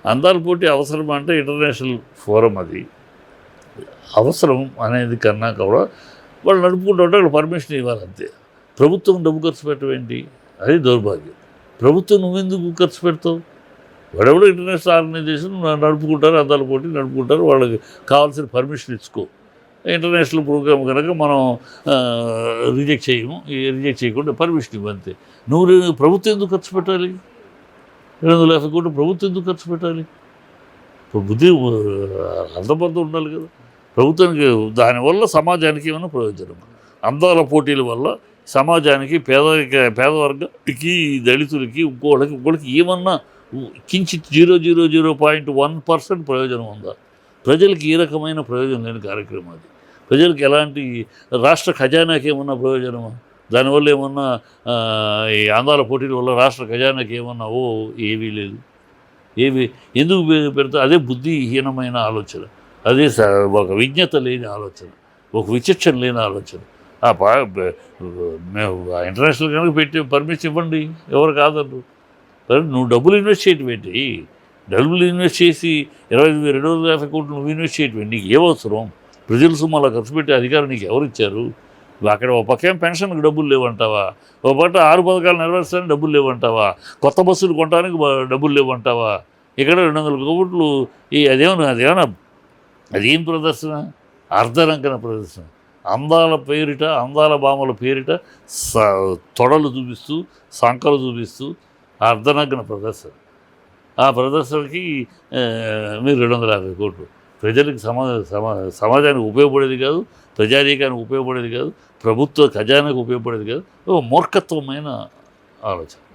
అందాల పోటీ అవసరం అంటే ఇంటర్నేషనల్ ఫోరం అది అవసరం అనేది కన్నా కూడా వాళ్ళు నడుపుకుంటుంటే వాళ్ళు పర్మిషన్ ఇవ్వాలి అంతే. ప్రభుత్వం డబ్బు ఖర్చు పెట్టడం ఏంటి? అది దౌర్భాగ్యం. ప్రభుత్వం నువ్వెందుకు ఖర్చు పెడతావు? వాడెవడో ఇంటర్నేషనల్ ఆర్గనైజేషన్ నడుపుకుంటారు, అందాల పోటీ నడుపుకుంటారు, వాళ్ళకి కావాల్సిన పర్మిషన్ ఇచ్చుకో. ఇంటర్నేషనల్ ప్రోగ్రామ్ కనుక మనం రిజెక్ట్ చేయకుండా పర్మిషన్ ఇవ్వంతే. నువ్వు ప్రభుత్వం ఎందుకు ఖర్చు పెట్టాలి? 250 కోట్లు ప్రభుత్వం ఎందుకు ఖర్చు పెట్టాలి? ఇప్పుడు బుద్ధి అర్థబద్ధం ఉండాలి కదా ప్రభుత్వానికి. దానివల్ల సమాజానికి ఏమైనా ప్రయోజనం? అందాల పోటీల వల్ల సమాజానికి పేదవర్గానికి, దళితులకి, ఇంకోళ్ళకి ఏమన్నా కించిత్ 0.1% ప్రయోజనం ఉందా? ప్రజలకి ఏ రకమైన ప్రయోజనం లేని కార్యక్రమం అది. ప్రజలకు ఎలాంటి రాష్ట్ర ఖజానాకి ఏమన్నా ప్రయోజనమా? దానివల్ల ఏమన్నా ఈ అందాల పోటీల వల్ల రాష్ట్ర ఖజానాకి ఏమన్నా ఏమీ లేదు. ఎందుకు పెడతా? అదే బుద్ధిహీనమైన ఆలోచన, అదే ఒక విజ్ఞత లేని ఆలోచన, ఒక విచక్షణ లేని ఆలోచన. మేము ఇంటర్నేషనల్ కనుక పెట్టి పర్మిషన్ ఇవ్వండి, ఎవరు కాదన్నారు. నువ్వు డబ్బులు ఇన్వెస్ట్ చేయటం ఏంటి? డబ్బులు ఇన్వెస్ట్ చేసి 250 కోట్లు నువ్వు ఇన్వెస్ట్ చేయటం ఏంటి? నీకు ఏమవసరం? ప్రజల సొమ్ము అలా ఖర్చు పెట్టే అధికారం నీకు ఎవరు ఇచ్చారు? అక్కడ ఒక పక్కేం పెన్షన్కి డబ్బులు లేవంటావా? ఒక పక్క 6 పథకాలు నెరవేర్చడానికి డబ్బులు లేవంటావా? కొత్త బస్సులు కొనడానికి డబ్బులు లేవంటావా? ఇక్కడ 200 కోట్లు అదేమన్నా అదేం ప్రదర్శన? అర్ధరంకన ప్రదర్శన. అందాల పేరిట, అందాల భామల పేరిట తొడలు చూపిస్తూ, సంకలు చూపిస్తూ అర్ధనగ్న ప్రదర్శన. ఆ ప్రదర్శనకి మీరు 250 కోట్లు. ప్రజలకు సమాజానికి ఉపయోగపడేది కాదు, ప్రజానీకానికి ఉపయోగపడేది కాదు, ప్రభుత్వ ఖజానాకు ఉపయోగపడేది కాదు. మూర్ఖత్వమైన ఆలోచన.